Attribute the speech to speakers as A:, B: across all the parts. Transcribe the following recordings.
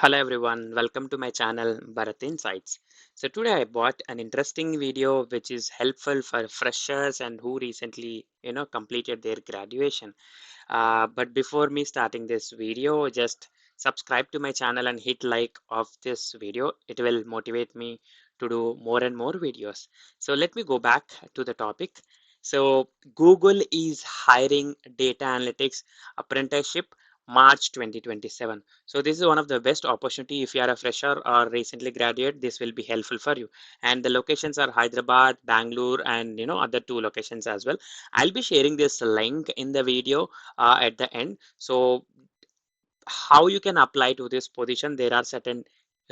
A: Hello everyone, welcome to my channel Bharath.Insights. So today I bought an interesting video which is helpful for freshers and who recently completed their graduation. But before me starting this video, just subscribe to my channel and hit like of this video. It will motivate me to do more and more videos. So let me go back to the topic. So Google is hiring data analytics apprenticeship March 2027. So this is one of the best opportunity if you are a fresher or recently graduate. This will be helpful for you. And the locations are Hyderabad, Bangalore, and other two locations as well. I'll be sharing this link in the video at the end. So how you can apply to this position, there are certain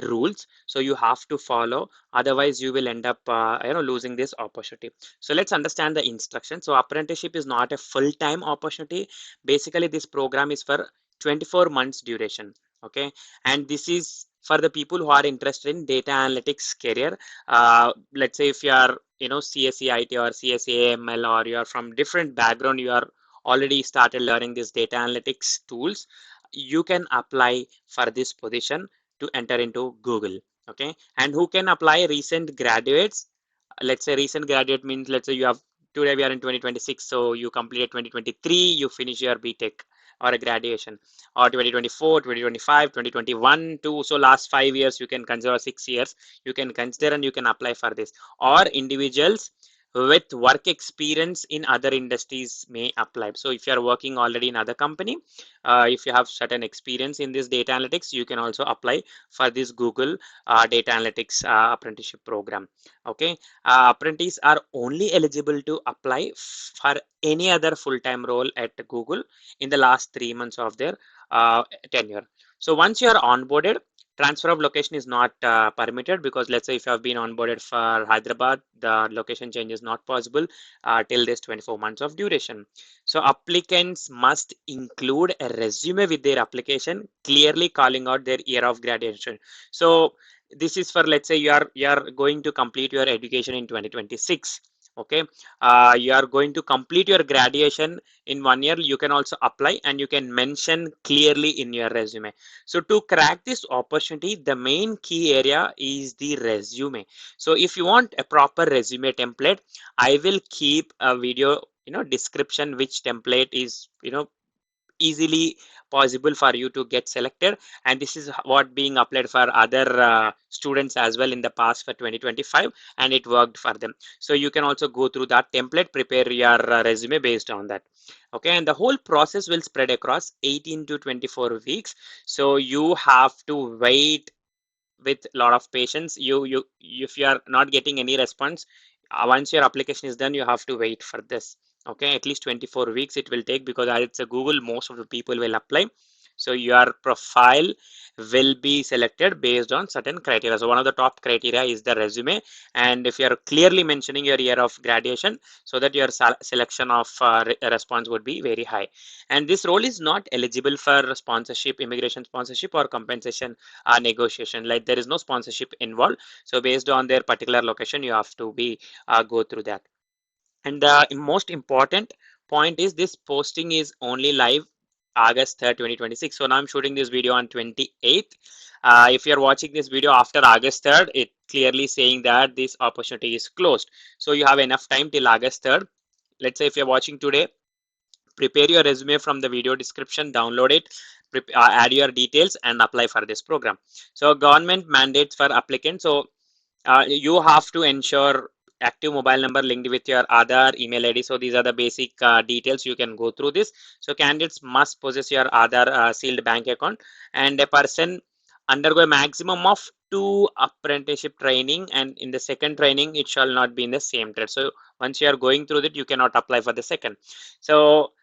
A: rules so you have to follow, otherwise you will end up losing this opportunity. So let's understand the instruction. So apprenticeship is not a full-time opportunity. Basically this program is for 24 months duration. Okay, and this is for the people who are interested in data analytics career. Let's say if you are CSE IT or CSE AML, or you are from different background, you are already started learning this data analytics tools, you can apply for this position to enter into Google. Okay, and who can apply? Recent graduates. Let's say recent graduate means, let's say you have, today we are in 2026, so you completed 2023, you finish your BTech or a graduation, or 2024, 2025, 2021 too. So last 5 years you can consider, 6 years you can consider, and you can apply for this. Or individuals with work experience in other industries may apply. So if you are working already in other company, if you have certain experience in this data analytics, you can also apply for this Google data analytics apprenticeship program. Okay, apprentices are only eligible to apply for any other full-time role at Google in the last 3 months of their tenure. So once you are onboarded, transfer of location is not permitted, because let's say if you have been onboarded for Hyderabad, the location change is not possible till this 24 months of duration. So applicants must include a resume with their application, clearly calling out their year of graduation. So this is for, let's say you are going to complete your education in 2026. Okay, you are going to complete your graduation in 1 year. You can also apply and you can mention clearly in your resume. So to crack this opportunity, the main key area is the resume. So if you want a proper resume template, I will keep a video description which template is easily possible for you to get selected, and this is what being applied for other students as well in the past for 2025, and it worked for them. So you can also go through that template, prepare your resume based on that. Okay, and the whole process will spread across 18 to 24 weeks, so you have to wait with a lot of patience. You if you are not getting any response, once your application is done, you have to wait for this. Okay, at least 24 weeks it will take, because as it's a Google, most of the people will apply. So your profile will be selected based on certain criteria. So one of the top criteria is the resume, and if you are clearly mentioning your year of graduation, so that your selection of response would be very high. And this role is not eligible for sponsorship, immigration sponsorship, or compensation negotiation. Like, there is no sponsorship involved. So based on their particular location, you have to be go through that. And the most important point is, this posting is only live August 3rd, 2026. So now I'm shooting this video on 28th. If you're watching this video after August 3rd, it clearly saying that this opportunity is closed. So you have enough time till August 3rd. Let's say if you're watching today, prepare your resume from the video description, download it, add your details, and apply for this program. So government mandates for applicants. So you have to ensure active mobile number linked with your Aadhaar, email ID. So these are the basic details. You can go through this. So candidates must possess your Aadhaar sealed bank account, and a person undergo a maximum of 2 apprenticeship training, and in the second training it shall not be in the same trade. So once you are going through that, you cannot apply for the second. So,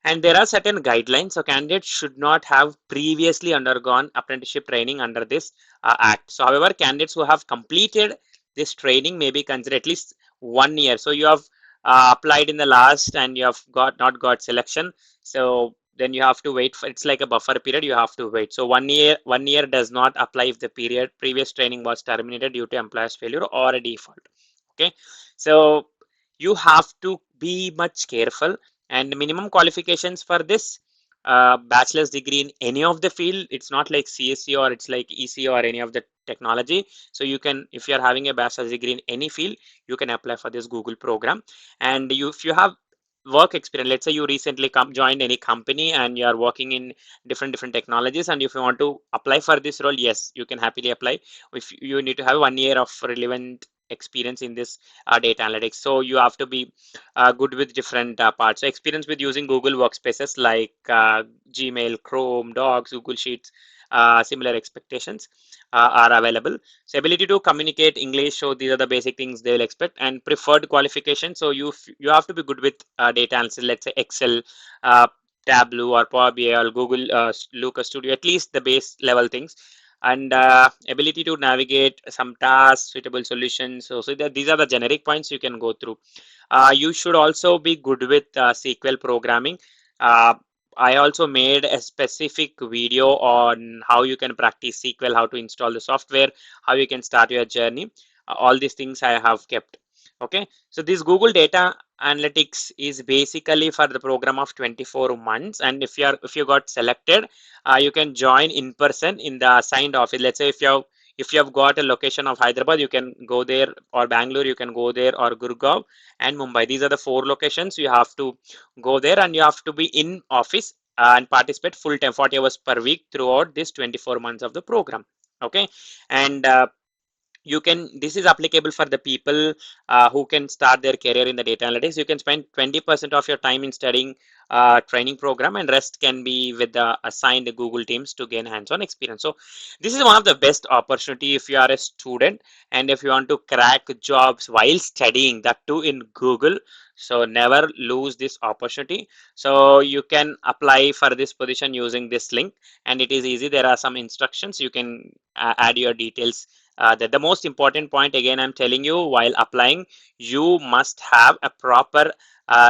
A: and there are certain guidelines. So candidates should not have previously undergone apprenticeship training under this act. So however, candidates who have completed this training may be considered at least 1 year. So you have applied in the last and you have not got selection. So then you have to wait for, it's like a buffer period, you have to wait. So 1 year does not apply if the previous training was terminated due to employer's failure or a default. Okay, so you have to be much careful. And minimum qualifications for this: bachelor's degree in any of the field. It's not like CSC or it's like EC or any of the technology. So you can, if you're having a bachelor's degree in any field, you can apply for this Google program. And you, if you have work experience, let's say you recently joined any company and you are working in different technologies, and if you want to apply for this role, yes, you can happily apply. If you need to have 1 year of relevant experience in this data analytics, so you have to be good with different parts. So experience with using Google workspaces like Gmail, Chrome, Docs, Google Sheets, similar expectations are available. So ability to communicate English, so these are the basic things they will expect. And preferred qualification, so you have to be good with data analysis, let's say Excel, uh, Tableau or Power BI or Google Looker Studio, at least the base level things. And ability to navigate some tasks, suitable solutions. So these are the generic points you can go through. You should also be good with SQL programming. Uh, I also made a specific video on how you can practice SQL, how to install the software, how you can start your journey. All these things I have kept. Okay, so this Google Data Analytics is basically for the program of 24 months. And if you got selected, you can join in person in the assigned office. Let's say if you have got a location of Hyderabad, you can go there, or Bangalore, you can go there, or Gurgaon and Mumbai. These are the four locations you have to go there, and you have to be in office and participate full time 40 hours per week throughout this 24 months of the program. Okay, and you can, this is applicable for the people who can start their career in the data analytics. You can spend 20% of your time in studying training program, and rest can be with the assigned Google teams to gain hands-on experience. So this is one of the best opportunity if you are a student and if you want to crack jobs while studying, that too in Google. So never lose this opportunity. So you can apply for this position using this link, and it is easy. There are some instructions. You can add your details. The most important point, again, I'm telling you, while applying, you must have a proper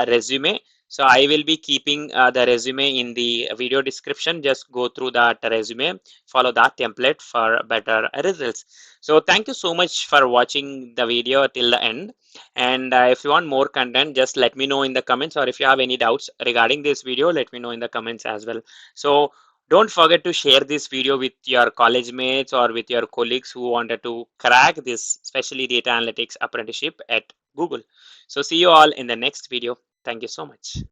A: resume. So I will be keeping the resume in the video description. Just go through that resume, follow that template for better results. So thank you so much for watching the video till the end. And if you want more content, just let me know in the comments, or if you have any doubts regarding this video, let me know in the comments as well. So don't forget to share this video with your college mates or with your colleagues who wanted to crack this, especially data analytics apprenticeship at Google. So see you all in the next video. Thank you so much.